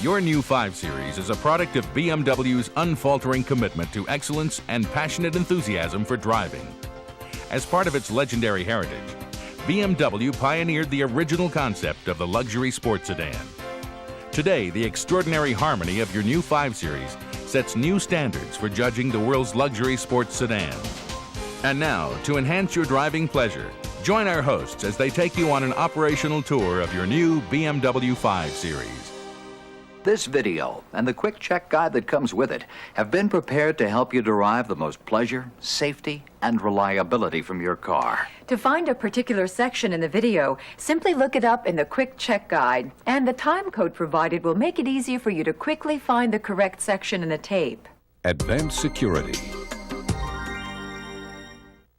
Your new 5 Series is a product of BMW's unfaltering commitment to excellence and passionate enthusiasm for driving. As part of its legendary heritage, BMW pioneered the original concept of the luxury sports sedan. Today, the extraordinary harmony of your new 5 Series sets new standards for judging the world's luxury sports sedans. And now, to enhance your driving pleasure, join our hosts as they take you on an operational tour of your new BMW 5 Series. This video and the quick check guide that comes with it have been prepared to help you derive the most pleasure, safety, and reliability from your car. To find a particular section in the video, simply look it up in the quick check guide, and the time code provided will make it easier for you to quickly find the correct section in the tape. Advanced security.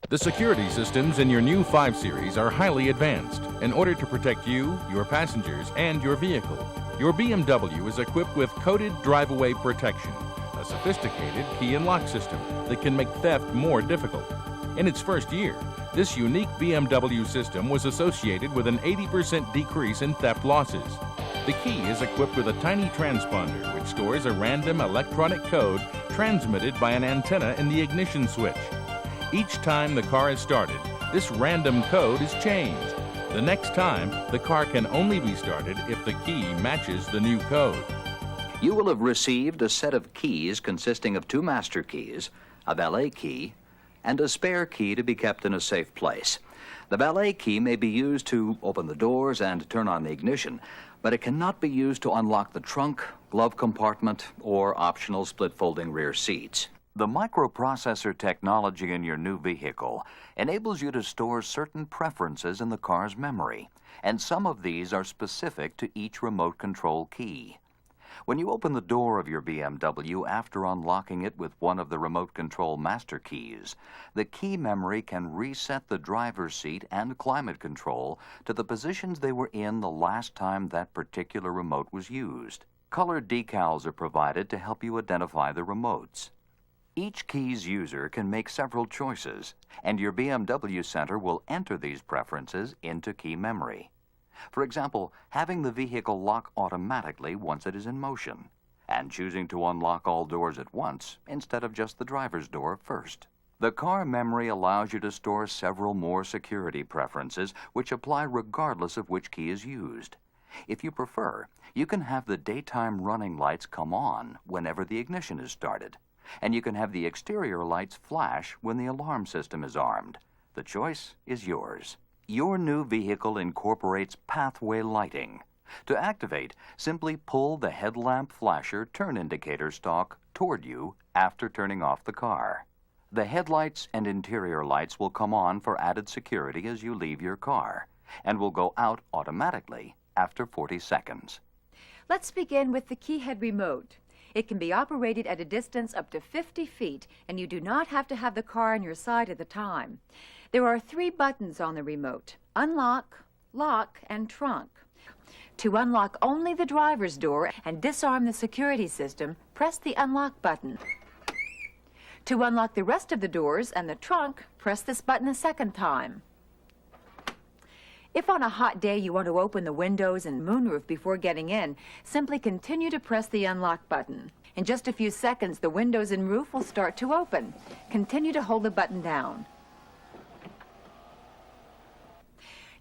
The security systems in your new 5 Series are highly advanced in order to protect you, your passengers, and your vehicle. Your BMW is equipped with coded drive-away protection, a sophisticated key and lock system that can make theft more difficult. In its first year, this unique BMW system was associated with an 80% decrease in theft losses. The key is equipped with a tiny transponder which stores a random electronic code transmitted by an antenna in the ignition switch. Each time the car is started, this random code is changed. The next time, the car can only be started if the key matches the new code. You will have received a set of keys consisting of 2 master keys, a valet key, and a spare key to be kept in a safe place. The valet key may be used to open the doors and turn on the ignition, but it cannot be used to unlock the trunk, glove compartment, or optional split-folding rear seats. The microprocessor technology in your new vehicle enables you to store certain preferences in the car's memory, and some of these are specific to each remote control key. When you open the door of your BMW after unlocking it with one of the remote control master keys, the key memory can reset the driver's seat and climate control to the positions they were in the last time that particular remote was used. Colored decals are provided to help you identify the remotes. Each key's user can make several choices, and your BMW Center will enter these preferences into key memory. For example, having the vehicle lock automatically once it is in motion, and choosing to unlock all doors at once instead of just the driver's door first. The car memory allows you to store several more security preferences which apply regardless of which key is used. If you prefer, you can have the daytime running lights come on whenever the ignition is started, and you can have the exterior lights flash when the alarm system is armed. The choice is yours. Your new vehicle incorporates pathway lighting. To activate, simply pull the headlamp flasher turn indicator stalk toward you after turning off the car. The headlights and interior lights will come on for added security as you leave your car, and will go out automatically after 40 seconds. Let's begin with the key head remote. It can be operated at a distance up to 50 feet, and you do not have to have the car on your side at the time. There are 3 buttons on the remote: unlock, lock, and trunk. To unlock only the driver's door and disarm the security system, press the unlock button. To unlock the rest of the doors and the trunk, press this button a second time. If on a hot day you want to open the windows and moonroof before getting in, simply continue to press the unlock button. In just a few seconds, the windows and roof will start to open. Continue to hold the button down.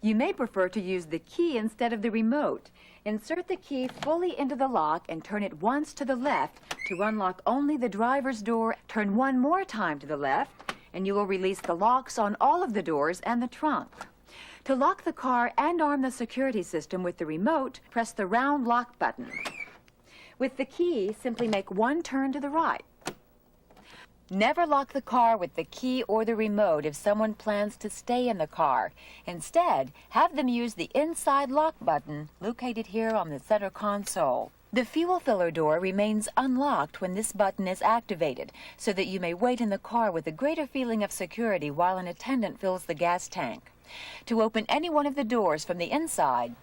You may prefer to use the key instead of the remote. Insert the key fully into the lock and turn it once to the left to unlock only the driver's door. Turn one more time to the left, and you will release the locks on all of the doors and the trunk. To lock the car and arm the security system with the remote, press the round lock button. With the key, simply make one turn to the right. Never lock the car with the key or the remote if someone plans to stay in the car. Instead, have them use the inside lock button located here on the center console. The fuel filler door remains unlocked when this button is activated, so that you may wait in the car with a greater feeling of security while an attendant fills the gas tank. To open any one of the doors from the inside,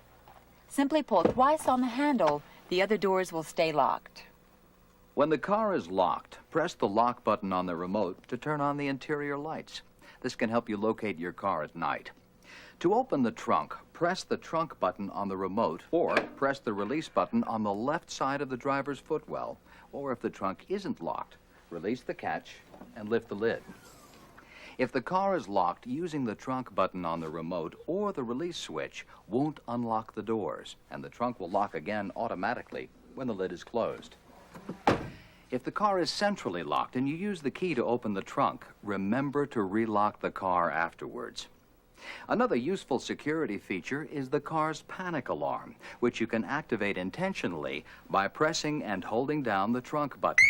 simply pull twice on the handle. The other doors will stay locked. When the car is locked, press the lock button on the remote to turn on the interior lights. This can help you locate your car at night. To open the trunk, press the trunk button on the remote or press the release button on the left side of the driver's footwell. Or if the trunk isn't locked, release the catch and lift the lid. If the car is locked, using the trunk button on the remote or the release switch won't unlock the doors, and the trunk will lock again automatically when the lid is closed. If the car is centrally locked and you use the key to open the trunk, remember to relock the car afterwards. Another useful security feature is the car's panic alarm, which you can activate intentionally by pressing and holding down the trunk button.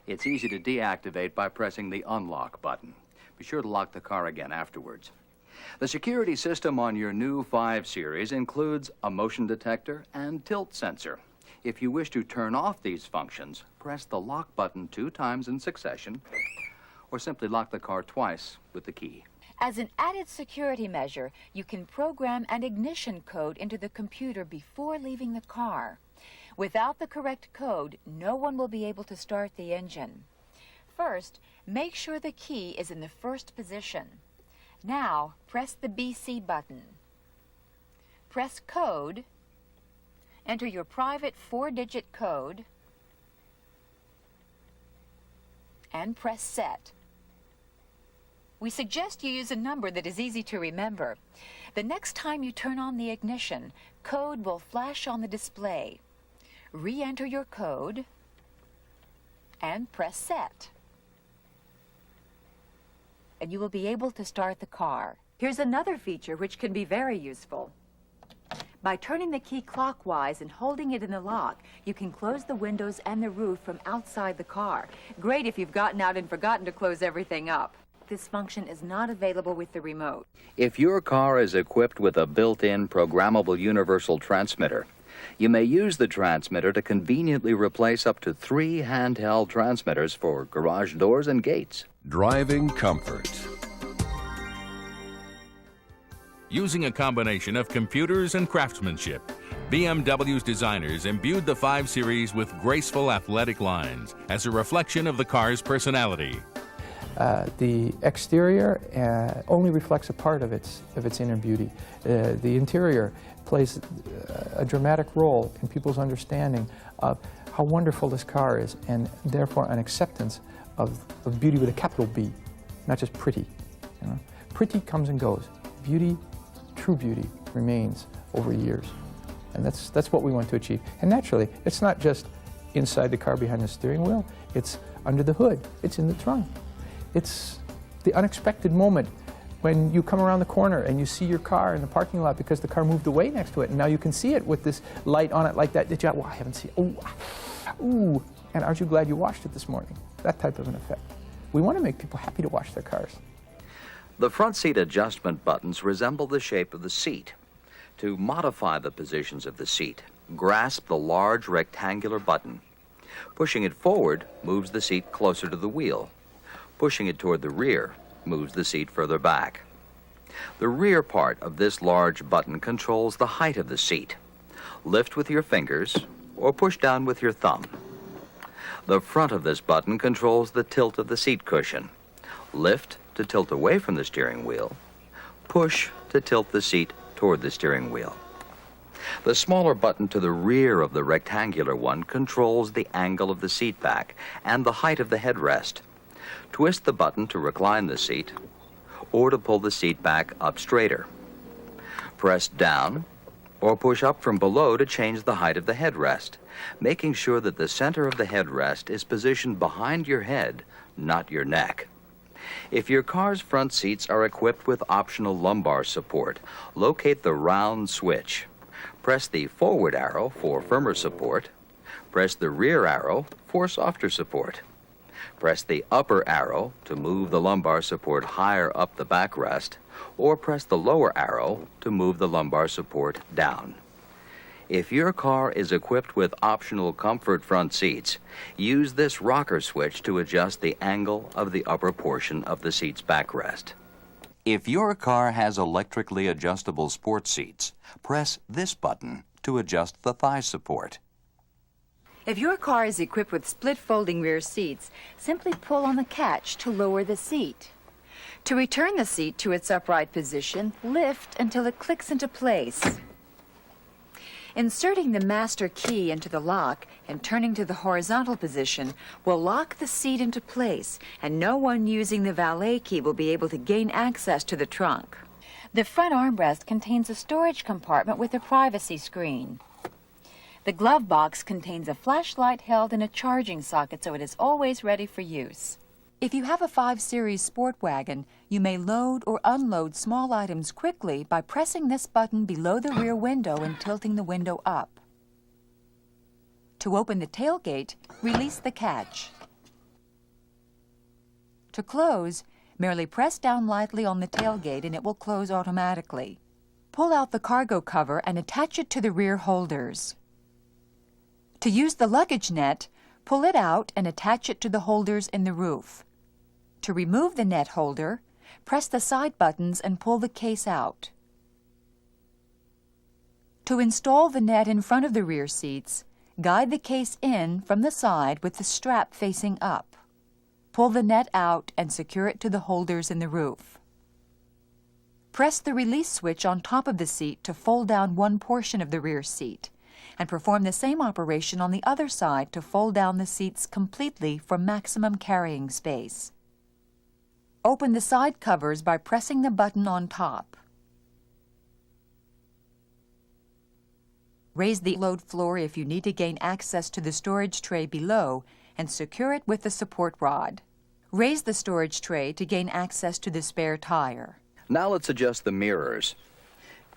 It's easy to deactivate by pressing the unlock button. Be sure to lock the car again afterwards. The security system on your new 5 Series includes a motion detector and tilt sensor. If you wish to turn off these functions, press the lock button 2 times in succession, or simply lock the car twice with the key. As an added security measure, you can program an ignition code into the computer before leaving the car. Without the correct code, no one will be able to start the engine. First, make sure the key is in the first position. Now, press the BC button. Press Code, enter your private 4-digit code, and press Set. We suggest you use a number that is easy to remember. The next time you turn on the ignition, code will flash on the display. Re-enter your code and press Set. And you will be able to start the car. Here's another feature which can be very useful. By turning the key clockwise and holding it in the lock, you can close the windows and the roof from outside the car. Great if you've gotten out and forgotten to close everything up. This function is not available with the remote. If your car is equipped with a built-in programmable universal transmitter, you may use the transmitter to conveniently replace up to 3 handheld transmitters for garage doors and gates. Driving comfort. Using a combination of computers and craftsmanship, BMW's designers imbued the 5 Series with graceful athletic lines as a reflection of the car's personality. The exterior only reflects a part of its inner beauty. The interior plays a dramatic role in people's understanding of how wonderful this car is, and therefore an acceptance of beauty with a capital B, not just pretty. You know? Pretty comes and goes. Beauty, true beauty, remains over years. And that's what we want to achieve. And naturally, it's not just inside the car behind the steering wheel, it's under the hood, it's in the trunk. It's the unexpected moment when you come around the corner and you see your car in the parking lot because the car moved away next to it, and now you can see it with this light on it like that. Did you? Well, I haven't seen it. Oh, ooh, and aren't you glad you washed it this morning? That type of an effect. We want to make people happy to wash their cars. The front seat adjustment buttons resemble the shape of the seat. To modify the positions of the seat, grasp the large rectangular button. Pushing it forward moves the seat closer to the wheel. Pushing it toward the rear moves the seat further back. The rear part of this large button controls the height of the seat. Lift with your fingers or push down with your thumb. The front of this button controls the tilt of the seat cushion. Lift to tilt away from the steering wheel. Push to tilt the seat toward the steering wheel. The smaller button to the rear of the rectangular one controls the angle of the seat back and the height of the headrest. Twist the button to recline the seat or to pull the seat back up straighter. Press down or push up from below to change the height of the headrest, making sure that the center of the headrest is positioned behind your head, not your neck. If your car's front seats are equipped with optional lumbar support, locate the round switch. Press the forward arrow for firmer support. Press the rear arrow for softer support. Press the upper arrow to move the lumbar support higher up the backrest, or press the lower arrow to move the lumbar support down. If your car is equipped with optional comfort front seats, use this rocker switch to adjust the angle of the upper portion of the seat's backrest. If your car has electrically adjustable sports seats, press this button to adjust the thigh support. If your car is equipped with split folding rear seats, simply pull on the catch to lower the seat. To return the seat to its upright position, lift until it clicks into place. Inserting the master key into the lock and turning to the horizontal position will lock the seat into place, and no one using the valet key will be able to gain access to the trunk. The front armrest contains a storage compartment with a privacy screen. The glove box contains a flashlight held in a charging socket, so it is always ready for use. If you have a 5 Series sport wagon, you may load or unload small items quickly by pressing this button below the rear window and tilting the window up. To open the tailgate, release the catch. To close, merely press down lightly on the tailgate and it will close automatically. Pull out the cargo cover and attach it to the rear holders. To use the luggage net, pull it out and attach it to the holders in the roof. To remove the net holder, press the side buttons and pull the case out. To install the net in front of the rear seats, guide the case in from the side with the strap facing up. Pull the net out and secure it to the holders in the roof. Press the release switch on top of the seat to fold down one portion of the rear seat, and perform the same operation on the other side to fold down the seats completely for maximum carrying space. Open the side covers by pressing the button on top. Raise the load floor if you need to gain access to the storage tray below and secure it with the support rod. Raise the storage tray to gain access to the spare tire. Now let's adjust the mirrors.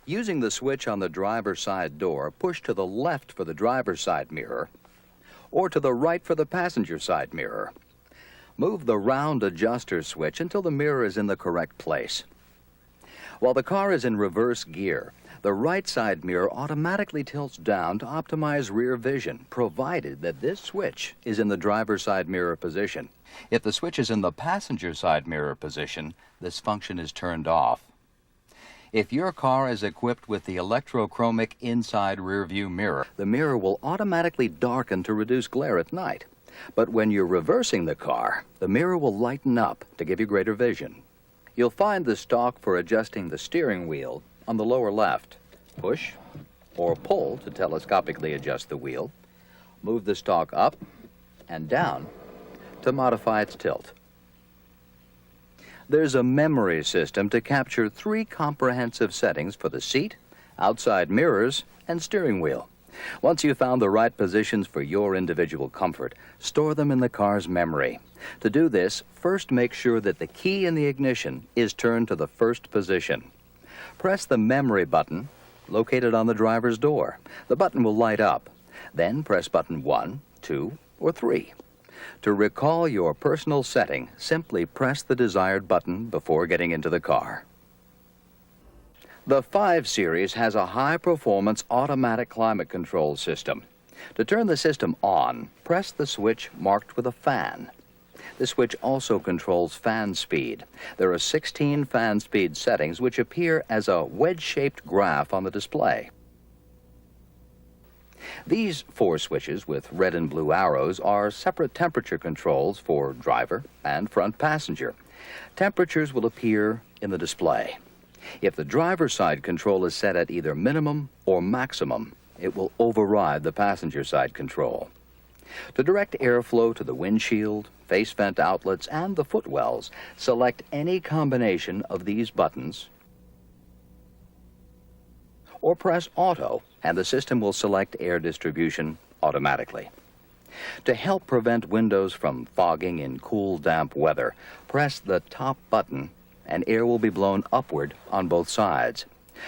Using the switch on the driver's side door, push to the left for the driver's side mirror or to the right for the passenger side mirror. Move the round adjuster switch until the mirror is in the correct place. While the car is in reverse gear, the right side mirror automatically tilts down to optimize rear vision, provided that this switch is in the driver's side mirror position. If the switch is in the passenger side mirror position, this function is turned off. If your car is equipped with the electrochromic inside rear view mirror, the mirror will automatically darken to reduce glare at night. But when you're reversing the car, the mirror will lighten up to give you greater vision. You'll find the stalk for adjusting the steering wheel on the lower left. Push or pull to telescopically adjust the wheel. Move the stalk up and down to modify its tilt. There's a memory system to capture 3 comprehensive settings for the seat, outside mirrors, and steering wheel. Once you've found the right positions for your individual comfort, store them in the car's memory. To do this, first make sure that the key in the ignition is turned to the first position. Press the memory button located on the driver's door. The button will light up. Then press button 1, 2, or 3. To recall your personal setting, simply press the desired button before getting into the car. The 5 Series has a high-performance automatic climate control system. To turn the system on, press the switch marked with a fan. The switch also controls fan speed. There are 16 fan speed settings which appear as a wedge-shaped graph on the display. These 4 switches with red and blue arrows are separate temperature controls for driver and front passenger. Temperatures will appear in the display. If the driver's side control is set at either minimum or maximum, it will override the passenger side control. To direct airflow to the windshield, face vent outlets, and the footwells, select any combination of these buttons or press Auto, and the system will select air distribution automatically. To help prevent windows from fogging in cool, damp weather, press the top button and air will be blown upward on both sides.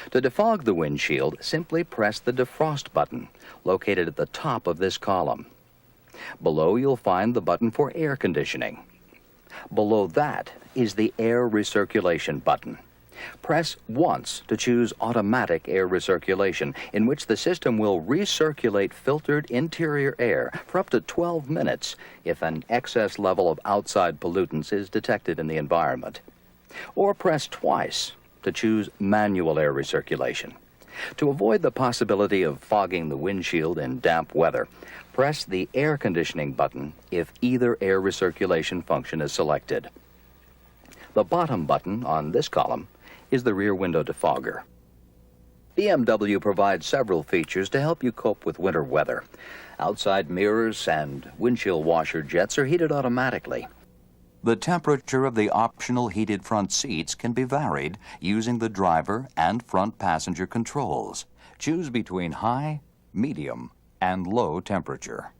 To defog the windshield, simply press the defrost button, located at the top of this column. Below, you'll find the button for air conditioning. Below that is the air recirculation button. Press once to choose automatic air recirculation, in which the system will recirculate filtered interior air for up to 12 minutes if an excess level of outside pollutants is detected in the environment. Or press twice to choose manual air recirculation. To avoid the possibility of fogging the windshield in damp weather, press the air conditioning button if either air recirculation function is selected. The bottom button on this column is the rear window defogger. BMW provides several features to help you cope with winter weather. Outside mirrors and windshield washer jets are heated automatically. The temperature of the optional heated front seats can be varied using the driver and front passenger controls. Choose between high, medium, and low temperature.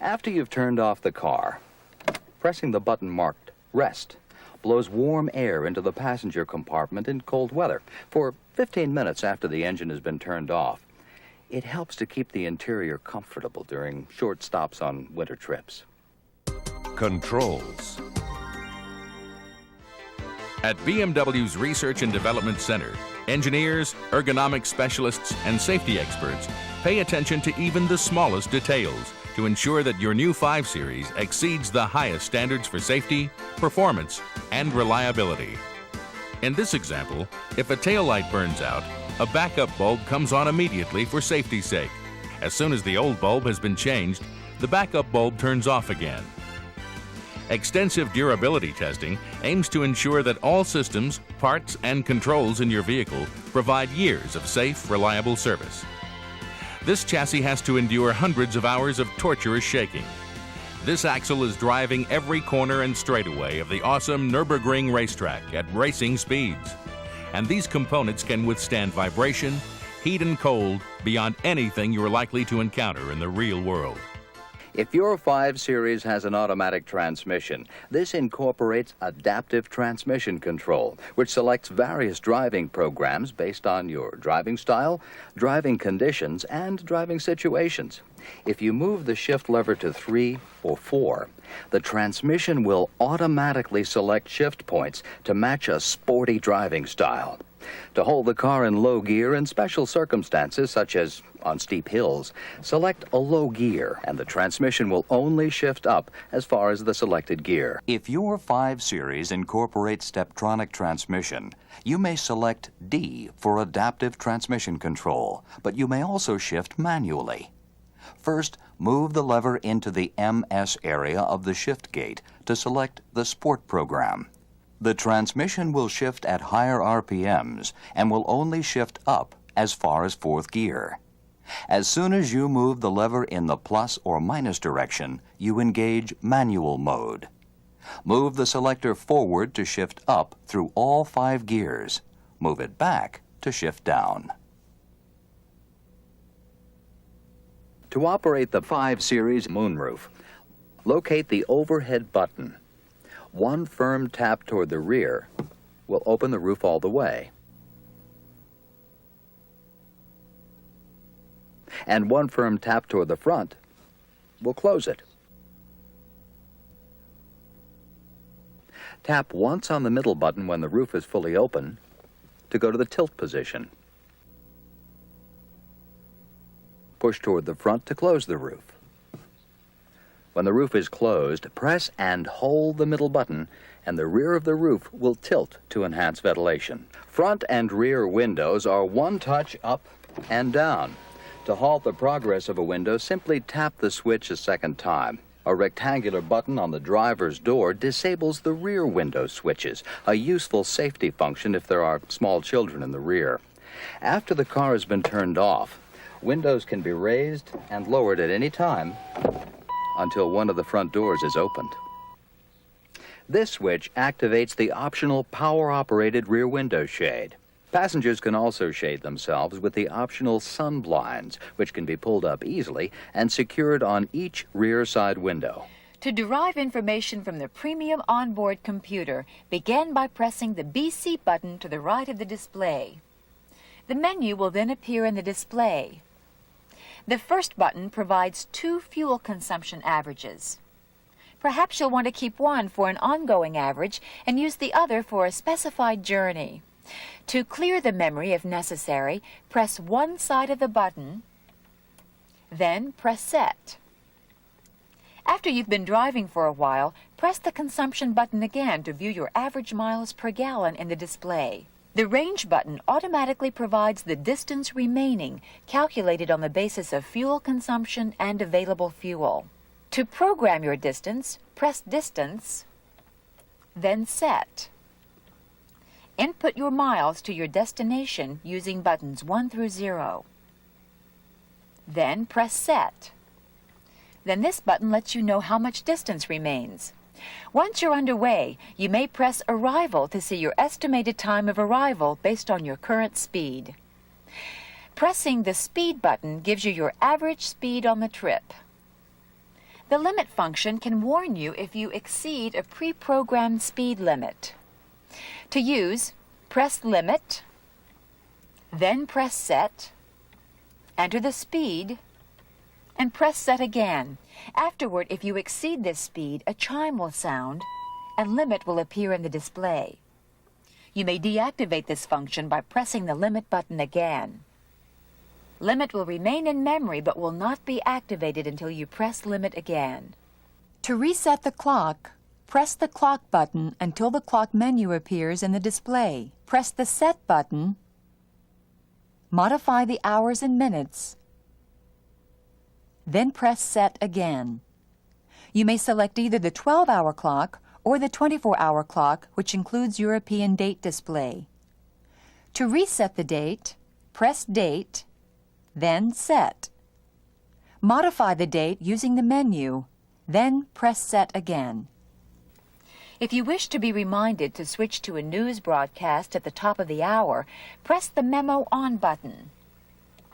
After you've turned off the car, pressing the button marked Rest blows warm air into the passenger compartment in cold weather for 15 minutes after the engine has been turned off. It helps to keep the interior comfortable during short stops on winter trips. Controls. At BMW's Research and Development Center, engineers, ergonomic specialists, and safety experts pay attention to even the smallest details to ensure that your new 5 Series exceeds the highest standards for safety, performance, and reliability. In this example, if a taillight burns out, a backup bulb comes on immediately for safety's sake. As soon as the old bulb has been changed, the backup bulb turns off again. Extensive durability testing aims to ensure that all systems, parts, and controls in your vehicle provide years of safe, reliable service. This chassis has to endure hundreds of hours of torturous shaking. This axle is driving every corner and straightaway of the awesome Nürburgring racetrack at racing speeds. And these components can withstand vibration, heat, and cold beyond anything you're likely to encounter in the real world. If your 5 Series has an automatic transmission, this incorporates adaptive transmission control, which selects various driving programs based on your driving style, driving conditions, and driving situations. If you move the shift lever to 3 or 4, the transmission will automatically select shift points to match a sporty driving style. To hold the car in low gear in special circumstances, such as on steep hills, select a low gear, and the transmission will only shift up as far as the selected gear. If your 5 Series incorporates Steptronic transmission, you may select D for adaptive transmission control, but you may also shift manually. First, move the lever into the MS area of the shift gate to select the Sport program. The transmission will shift at higher RPMs and will only shift up as far as 4th gear. As soon as you move the lever in the plus or minus direction, you engage manual mode. Move the selector forward to shift up through all 5 gears. Move it back to shift down. To operate the 5 Series moonroof, locate the overhead button. One firm tap toward the rear will open the roof all the way. And one firm tap toward the front will close it. Tap once on the middle button when the roof is fully open to go to the tilt position. Push toward the front to close the roof. When the roof is closed, press and hold the middle button, and the rear of the roof will tilt to enhance ventilation. Front and rear windows are one touch up and down. To halt the progress of a window, simply tap the switch a second time. A rectangular button on the driver's door disables the rear window switches, a useful safety function if there are small children in the rear. After the car has been turned off, windows can be raised and lowered at any time until one of the front doors is opened. This switch activates the optional power-operated rear window shade. Passengers can also shade themselves with the optional sun blinds, which can be pulled up easily and secured on each rear side window. To derive information from the premium onboard computer, begin by pressing the BC button to the right of the display. The menu will then appear in the display. The first button provides 2 fuel consumption averages. Perhaps you'll want to keep one for an ongoing average and use the other for a specified journey. To clear the memory if necessary, press one side of the button, then press Set. After you've been driving for a while, press the consumption button again to view your average miles per gallon in the display. The range button automatically provides the distance remaining, calculated on the basis of fuel consumption and available fuel. To program your distance, press Distance then Set. Input your miles to your destination using buttons 1 through 0. Then press Set. Then this button lets you know how much distance remains. Once you're underway, you may press Arrival to see your estimated time of arrival based on your current speed. Pressing the Speed button gives you your average speed on the trip. The Limit function can warn you if you exceed a pre-programmed speed limit. To use, press Limit, then press Set, enter the speed, and press Set again. Afterward, if you exceed this speed, a chime will sound and Limit will appear in the display. You may deactivate this function by pressing the Limit button again. Limit will remain in memory but will not be activated until you press Limit again. To reset the clock, press the Clock button until the clock menu appears in the display. Press the Set button, modify the hours and minutes, then press Set again. You may select either the 12-hour clock or the 24-hour clock, which includes European date display. To reset the date, press Date, then Set. Modify the date using the menu, then press Set again. If you wish to be reminded to switch to a news broadcast at the top of the hour, press the Memo On button.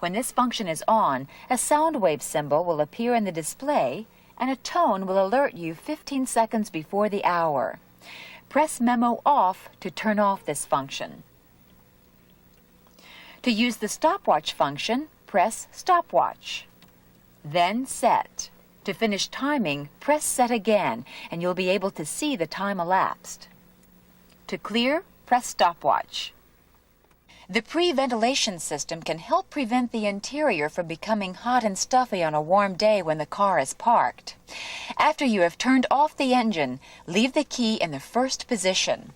When this function is on, a sound wave symbol will appear in the display and a tone will alert you 15 seconds before the hour. Press Memo Off to turn off this function. To use the stopwatch function, press Stopwatch, then Set. To finish timing, press Set again, and you'll be able to see the time elapsed. To clear, press Stopwatch. The pre-ventilation system can help prevent the interior from becoming hot and stuffy on a warm day when the car is parked. After you have turned off the engine, leave the key in the first position.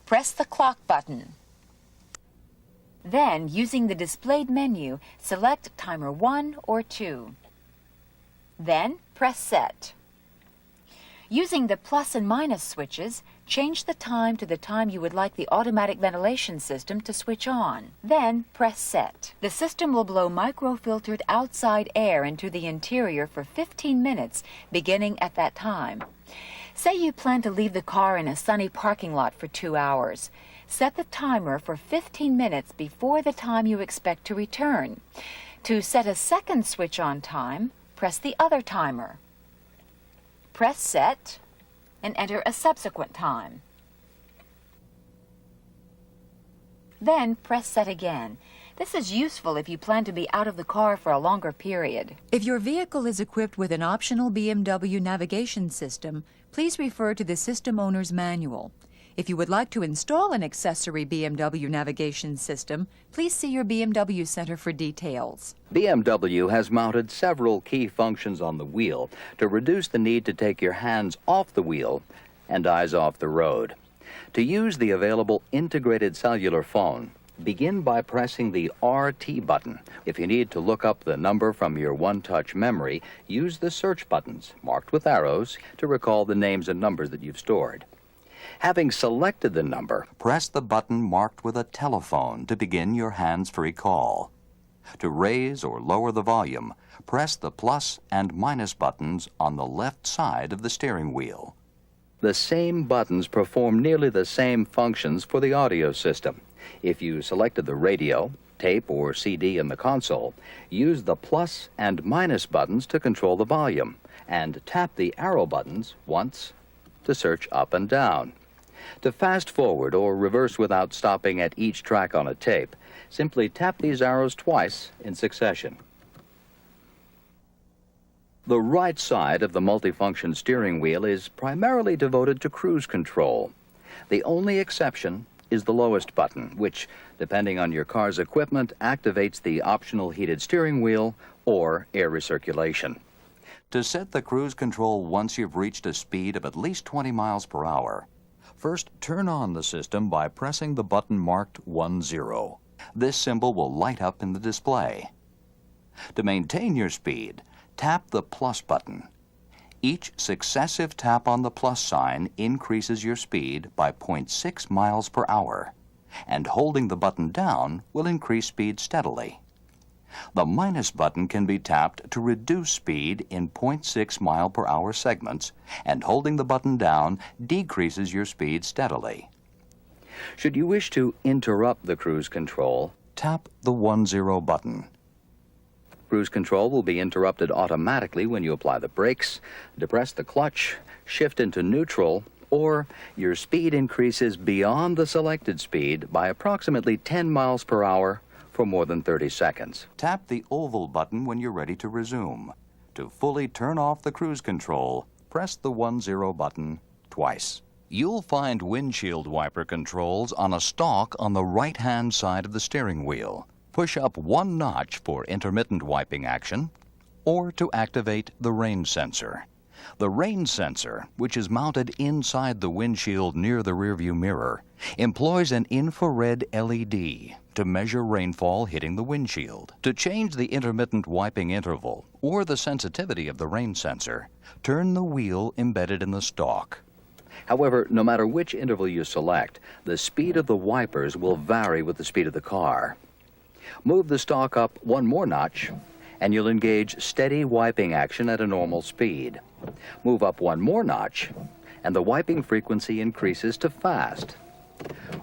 Press the Clock button. Then, using the displayed menu, select Timer 1 or 2. Then, press Set. Using the plus and minus switches, change the time to the time you would like the automatic ventilation system to switch on. Then, press Set. The system will blow microfiltered outside air into the interior for 15 minutes, beginning at that time. Say you plan to leave the car in a sunny parking lot for 2 hours. Set the timer for 15 minutes before the time you expect to return. To set a second switch on time, press the other timer. Press Set and enter a subsequent time. Then press Set again. This is useful if you plan to be out of the car for a longer period. If your vehicle is equipped with an optional BMW navigation system, please refer to the system owner's manual. If you would like to install an accessory BMW navigation system, please see your BMW Center for details. BMW has mounted several key functions on the wheel to reduce the need to take your hands off the wheel and eyes off the road. To use the available integrated cellular phone, begin by pressing the RT button. If you need to look up the number from your one-touch memory, use the search buttons, marked with arrows, to recall the names and numbers that you've stored. Having selected the number, press the button marked with a telephone to begin your hands-free call. To raise or lower the volume, press the plus and minus buttons on the left side of the steering wheel. The same buttons perform nearly the same functions for the audio system. If you selected the radio, tape, or CD in the console, use the plus and minus buttons to control the volume, and tap the arrow buttons once to search up and down. To fast forward or reverse without stopping at each track on a tape, simply tap these arrows twice in succession. The right side of the multifunction steering wheel is primarily devoted to cruise control. The only exception is the lowest button, which, depending on your car's equipment, activates the optional heated steering wheel or air recirculation. To set the cruise control once you've reached a speed of at least 20 miles per hour, first turn on the system by pressing the button marked 10. This symbol will light up in the display. To maintain your speed, tap the plus button. Each successive tap on the plus sign increases your speed by 0.6 miles per hour, and holding the button down will increase speed steadily. The minus button can be tapped to reduce speed in 0.6 mile per hour segments, and holding the button down decreases your speed steadily. Should you wish to interrupt the cruise control, tap the 10 button. Cruise control will be interrupted automatically when you apply the brakes, depress the clutch, shift into neutral, or your speed increases beyond the selected speed by approximately 10 miles per hour for more than 30 seconds. Tap the oval button when you're ready to resume. To fully turn off the cruise control, press the 10 button twice. You'll find windshield wiper controls on a stalk on the right-hand side of the steering wheel. Push up 1 notch for intermittent wiping action, or to activate the rain sensor. The rain sensor, which is mounted inside the windshield near the rearview mirror, employs an infrared LED to measure rainfall hitting the windshield. To change the intermittent wiping interval or the sensitivity of the rain sensor, turn the wheel embedded in the stalk. However, no matter which interval you select, the speed of the wipers will vary with the speed of the car. Move the stalk up 1 more notch, and you'll engage steady wiping action at a normal speed. Move up 1 more notch, and the wiping frequency increases to fast.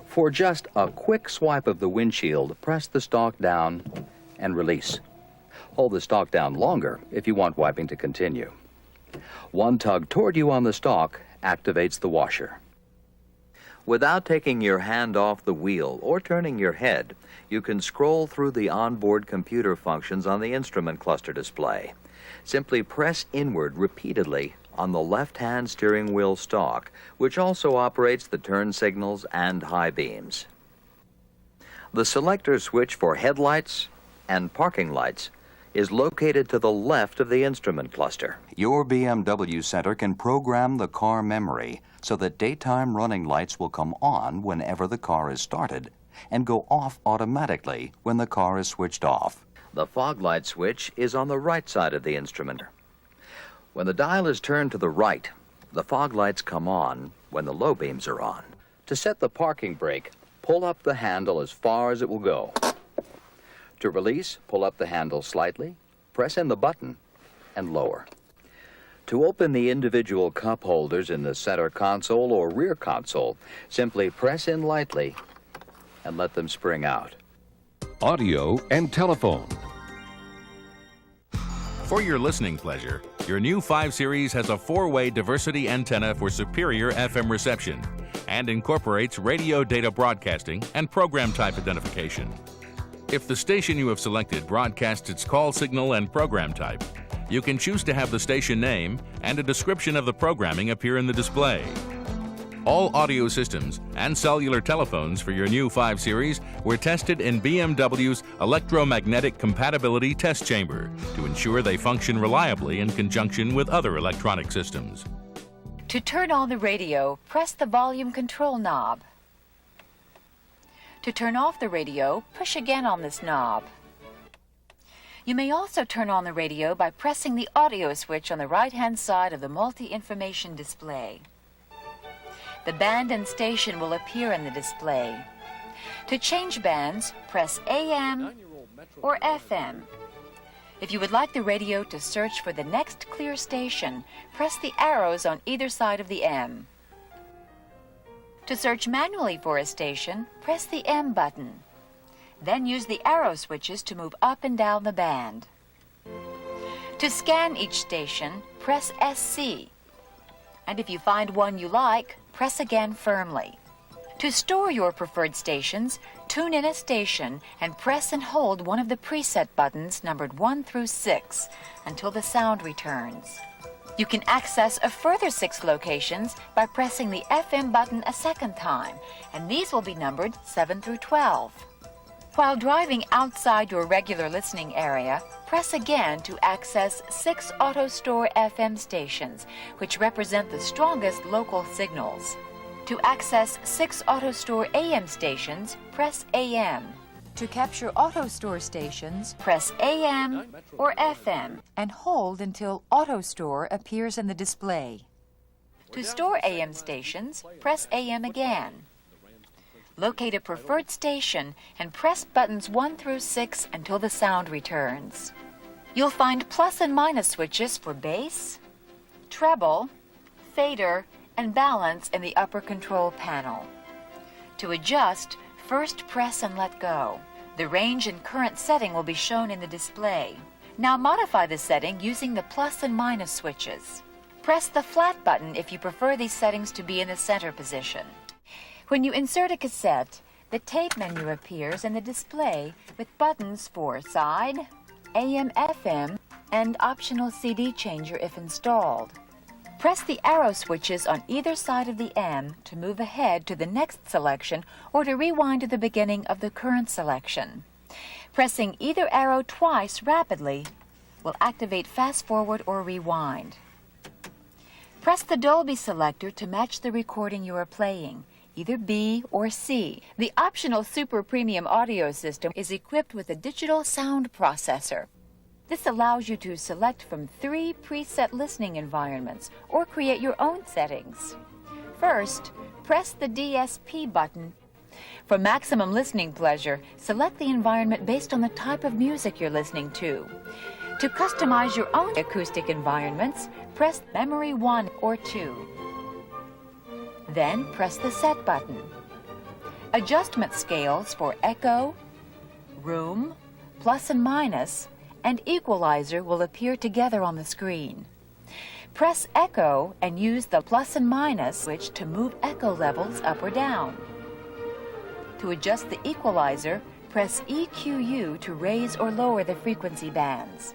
For just a quick swipe of the windshield, press the stalk down and release. Hold the stalk down longer if you want wiping to continue. 1 tug toward you on the stalk activates the washer. Without taking your hand off the wheel or turning your head, you can scroll through the onboard computer functions on the instrument cluster display. Simply press inward repeatedly on the left-hand steering wheel stalk, which also operates the turn signals and high beams. The selector switch for headlights and parking lights is located to the left of the instrument cluster. Your BMW Center can program the car memory so that daytime running lights will come on whenever the car is started and go off automatically when the car is switched off. The fog light switch is on the right side of the instrument. When the dial is turned to the right, the fog lights come on when the low beams are on. To set the parking brake, pull up the handle as far as it will go. To release, pull up the handle slightly, press in the button, and lower. To open the individual cup holders in the center console or rear console, simply press in lightly and let them spring out. Audio and telephone. For your listening pleasure, your new 5 Series has a 4-way diversity antenna for superior FM reception and incorporates radio data broadcasting and program type identification. If the station you have selected broadcasts its call signal and program type, you can choose to have the station name and a description of the programming appear in the display. All audio systems and cellular telephones for your new 5 Series were tested in BMW's electromagnetic compatibility test chamber to ensure they function reliably in conjunction with other electronic systems. To turn on the radio, press the volume control knob. To turn off the radio, push again on this knob. You may also turn on the radio by pressing the audio switch on the right-hand side of the multi-information display. The band and station will appear in the display. To change bands, press AM or FM. If you would like the radio to search for the next clear station, press the arrows on either side of the M. To search manually for a station, press the M button. Then use the arrow switches to move up and down the band. To scan each station, press SC. And if you find one you like, press again firmly. To store your preferred stations, tune in a station and press and hold one of the preset buttons numbered 1 through 6 until the sound returns. You can access a further 6 locations by pressing the FM button a second time, and these will be numbered 7 through 12. While driving outside your regular listening area, press again to access 6 AutoStore FM stations, which represent the strongest local signals. To access 6 AutoStore AM stations, press AM. To capture auto store stations, press AM or FM and hold until auto store appears in the display. To store AM stations, press AM again. Locate a preferred station and press buttons 1 through 6 until the sound returns. You'll find plus and minus switches for bass, treble, fader, and balance in the upper control panel. To adjust, first press and let go. The range and current setting will be shown in the display. Now modify the setting using the plus and minus switches. Press the flat button if you prefer these settings to be in the center position. When you insert a cassette, the tape menu appears in the display with buttons for side, AM/FM, and optional CD changer if installed. Press the arrow switches on either side of the M to move ahead to the next selection or to rewind to the beginning of the current selection. Pressing either arrow twice rapidly will activate fast forward or rewind. Press the Dolby selector to match the recording you are playing, either B or C. The optional Super Premium audio system is equipped with a digital sound processor. This allows you to select from 3 preset listening environments or create your own settings. First, press the DSP button. For maximum listening pleasure, select the environment based on the type of music you're listening to. To customize your own acoustic environments, press Memory 1 or 2. Then press the Set button. Adjustment scales for echo, room, plus and minus, and equalizer will appear together on the screen. Press echo and use the plus and minus switch to move echo levels up or down. To adjust the equalizer, press EQU to raise or lower the frequency bands.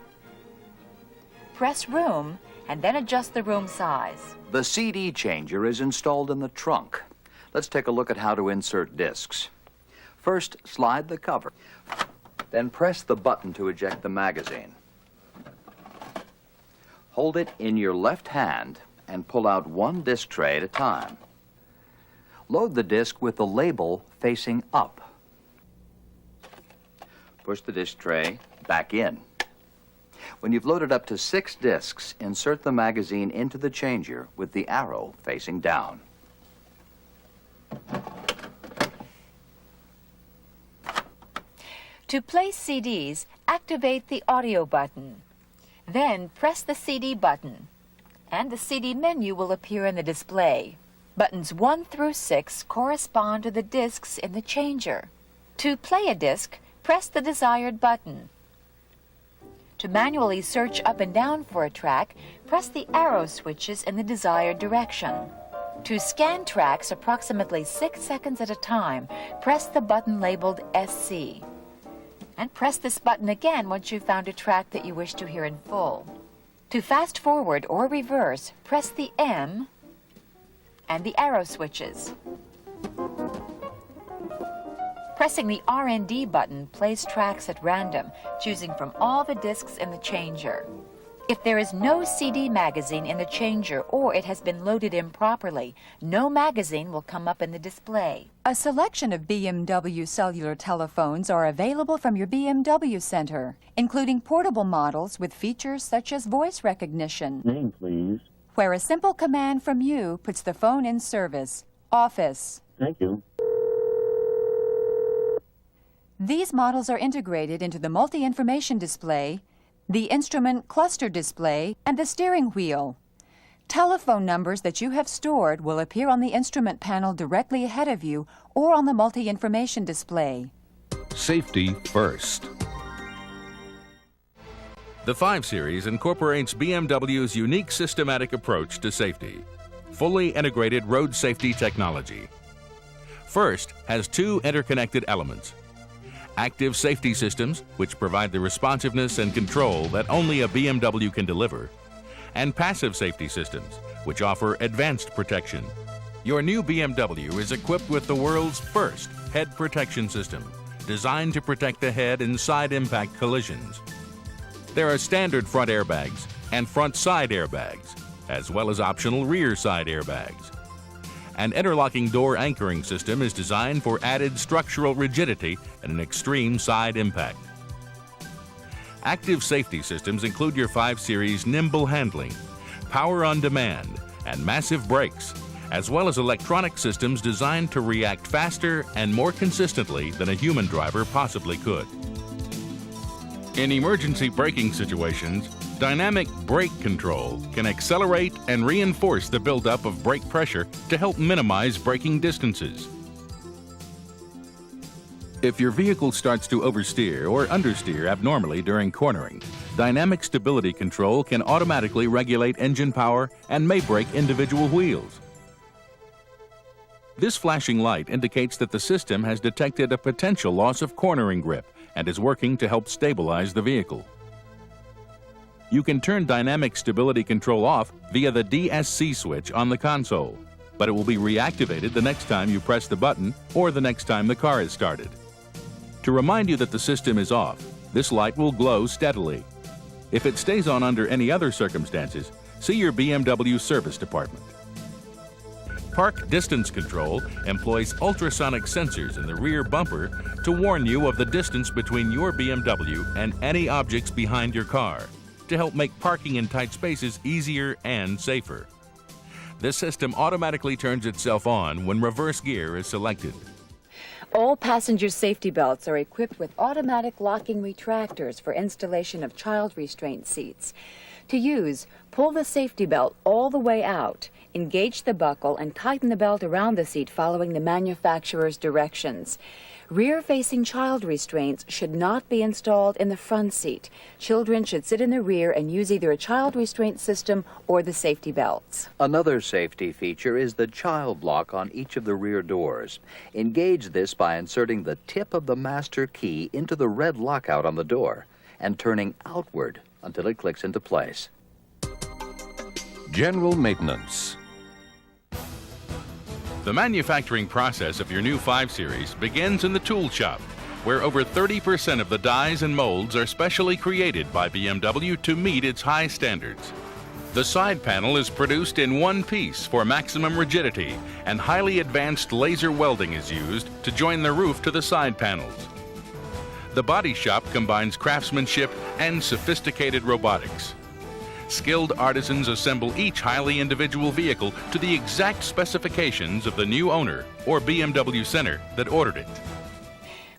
Press room and then adjust the room size. The CD changer is installed in the trunk. Let's take a look at how to insert discs. First, slide the cover. Then press the button to eject the magazine. Hold it in your left hand and pull out one disc tray at a time. Load the disc with the label facing up. Push the disc tray back in. When you've loaded up to 6 discs, insert the magazine into the changer with the arrow facing down. To play CDs, activate the audio button. Then press the CD button, and the CD menu will appear in the display. Buttons 1 through 6 correspond to the discs in the changer. To play a disc, press the desired button. To manually search up and down for a track, press the arrow switches in the desired direction. To scan tracks approximately 6 seconds at a time, press the button labeled SC. And press this button again once you've found a track that you wish to hear in full. To fast forward or reverse, press the M and the arrow switches. Pressing the R&D button plays tracks at random, choosing from all the discs in the changer. If there is no CD magazine in the changer or it has been loaded improperly, no magazine will come up in the display. A selection of BMW cellular telephones are available from your BMW Center, including portable models with features such as voice recognition. Name, please. Where a simple command from you puts the phone in service. Office. Thank you. These models are integrated into the multi-information display, the instrument cluster display, and the steering wheel. Telephone numbers that you have stored will appear on the instrument panel directly ahead of you or on the multi-information display. Safety first. The 5 Series incorporates BMW's unique systematic approach to safety. Fully integrated road safety technology. First has 2 interconnected elements. Active safety systems, which provide the responsiveness and control that only a BMW can deliver, and passive safety systems, which offer advanced protection. Your new BMW is equipped with the world's first head protection system, designed to protect the head in side impact collisions. There are standard front airbags and front side airbags, as well as optional rear side airbags. An interlocking door anchoring system is designed for added structural rigidity and an extreme side impact. Active safety systems include your 5 Series nimble handling, power on demand, and massive brakes, as well as electronic systems designed to react faster and more consistently than a human driver possibly could. In emergency braking situations, dynamic brake control can accelerate and reinforce the buildup of brake pressure to help minimize braking distances. If your vehicle starts to oversteer or understeer abnormally during cornering, dynamic stability control can automatically regulate engine power and may brake individual wheels. This flashing light indicates that the system has detected a potential loss of cornering grip and is working to help stabilize the vehicle. You can turn dynamic stability control off via the DSC switch on the console, but it will be reactivated the next time you press the button or the next time the car is started. To remind you that the system is off, this light will glow steadily. If it stays on under any other circumstances, see your BMW service department. Park distance control employs ultrasonic sensors in the rear bumper to warn you of the distance between your BMW and any objects behind your car, to help make parking in tight spaces easier and safer. This system automatically turns itself on when reverse gear is selected. All passenger safety belts are equipped with automatic locking retractors for installation of child restraint seats. To use, pull the safety belt all the way out, engage the buckle, and tighten the belt around the seat following the manufacturer's directions. Rear-facing child restraints should not be installed in the front seat. Children should sit in the rear and use either a child restraint system or the safety belts. Another safety feature is the child lock on each of the rear doors. Engage this by inserting the tip of the master key into the red lockout on the door and turning outward until it clicks into place. General maintenance. The manufacturing process of your new 5 Series begins in the tool shop, where over 30% of the dies and molds are specially created by BMW to meet its high standards. The side panel is produced in one piece for maximum rigidity, and highly advanced laser welding is used to join the roof to the side panels. The body shop combines craftsmanship and sophisticated robotics. Skilled artisans assemble each highly individual vehicle to the exact specifications of the new owner or BMW Center that ordered it.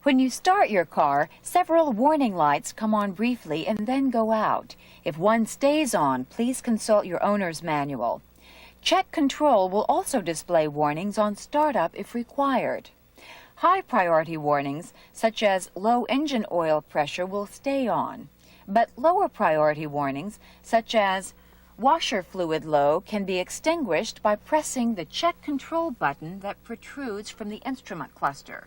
When you start your car, several warning lights come on briefly and then go out. If one stays on, please consult your owner's manual. Check control will also display warnings on startup if required. High priority warnings, such as low engine oil pressure, will stay on. But lower priority warnings, such as washer fluid low, can be extinguished by pressing the check control button that protrudes from the instrument cluster.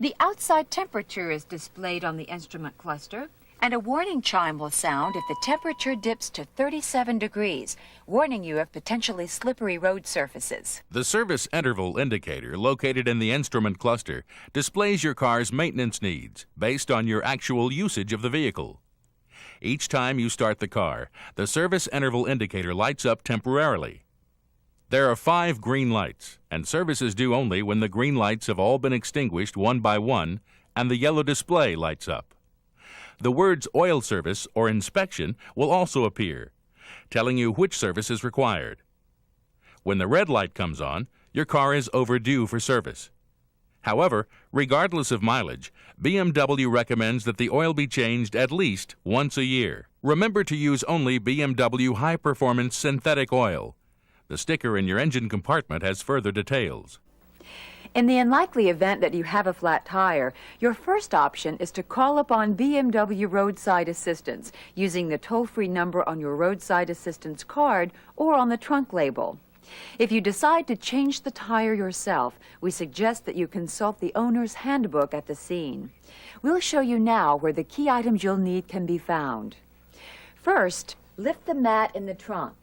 The outside temperature is displayed on the instrument cluster, and a warning chime will sound if the temperature dips to 37 degrees, warning you of potentially slippery road surfaces. The service interval indicator located in the instrument cluster displays your car's maintenance needs based on your actual usage of the vehicle. Each time you start the car, the service interval indicator lights up temporarily. There are 5 green lights, and service is due only when the green lights have all been extinguished one by one and the yellow display lights up. The words oil service or inspection will also appear, telling you which service is required. When the red light comes on, your car is overdue for service. However, regardless of mileage, BMW recommends that the oil be changed at least once a year. Remember to use only BMW high-performance synthetic oil. The sticker in your engine compartment has further details. In the unlikely event that you have a flat tire, your first option is to call upon BMW Roadside Assistance using the toll-free number on your roadside assistance card or on the trunk label. If you decide to change the tire yourself, we suggest that you consult the owner's handbook at the scene. We'll show you now where the key items you'll need can be found. First, lift the mat in the trunk.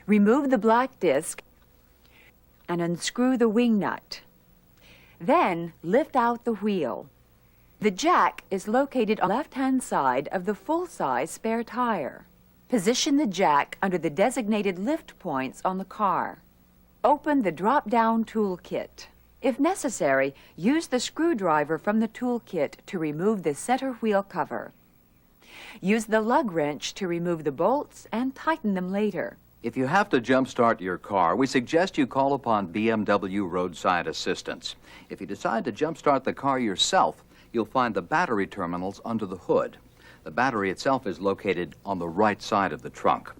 Remove the black disc and unscrew the wing nut. Then, lift out the wheel. The jack is located on the left-hand side of the full-size spare tire. Position the jack under the designated lift points on the car. Open the drop-down toolkit. If necessary, use the screwdriver from the toolkit to remove the center wheel cover. Use the lug wrench to remove the bolts and tighten them later. If you have to jump-start your car, we suggest you call upon BMW roadside assistance. If you decide to jump-start the car yourself, you'll find the battery terminals under the hood. The battery itself is located on the right side of the trunk.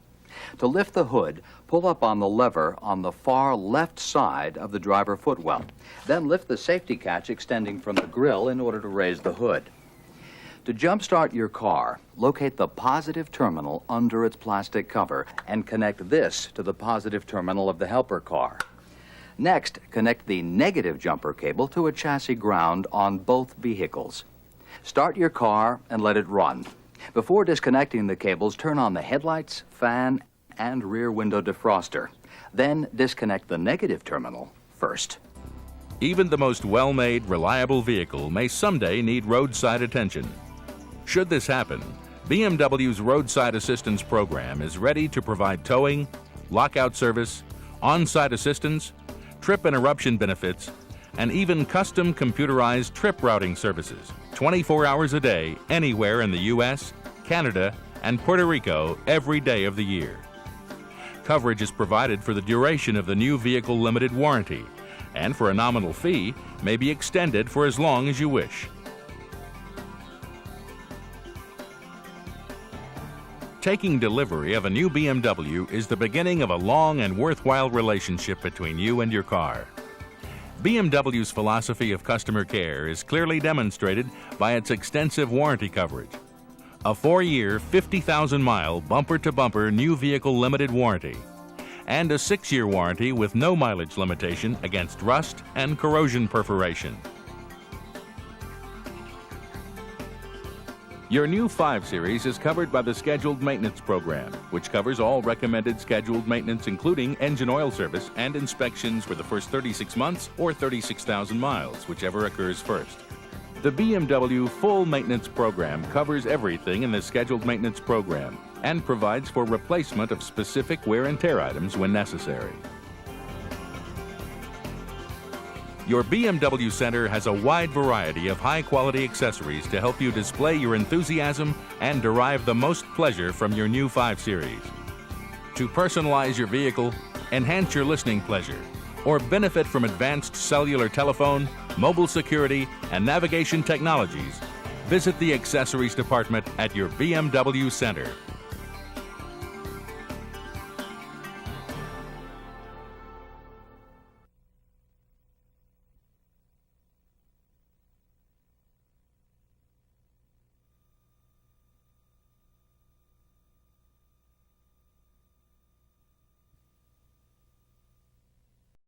To lift the hood, pull up on the lever on the far left side of the driver footwell. Then lift the safety catch extending from the grille in order to raise the hood. To jump-start your car, locate the positive terminal under its plastic cover and connect this to the positive terminal of the helper car. Next, connect the negative jumper cable to a chassis ground on both vehicles. Start your car and let it run. Before disconnecting the cables, turn on the headlights, fan, and rear window defroster. Then disconnect the negative terminal first. Even the most well-made, reliable vehicle may someday need roadside attention. Should this happen, BMW's Roadside Assistance Program is ready to provide towing, lockout service, on-site assistance, trip interruption benefits, and even custom computerized trip routing services, 24 hours a day, anywhere in the U.S., Canada, and Puerto Rico every day of the year. Coverage is provided for the duration of the new vehicle limited warranty, and for a nominal fee, may be extended for as long as you wish. Taking delivery of a new BMW is the beginning of a long and worthwhile relationship between you and your car. BMW's philosophy of customer care is clearly demonstrated by its extensive warranty coverage. A 4-year, 50,000-mile bumper-to-bumper new vehicle limited warranty, and a 6-year warranty with no mileage limitation against rust and corrosion perforation. Your new 5 Series is covered by the Scheduled Maintenance Program, which covers all recommended scheduled maintenance including engine oil service and inspections for the first 36 months or 36,000 miles, whichever occurs first. The BMW Full Maintenance Program covers everything in the Scheduled Maintenance Program and provides for replacement of specific wear and tear items when necessary. Your BMW Center has a wide variety of high-quality accessories to help you display your enthusiasm and derive the most pleasure from your new 5 Series. To personalize your vehicle, enhance your listening pleasure, or benefit from advanced cellular telephone, mobile security, and navigation technologies, visit the accessories department at your BMW Center.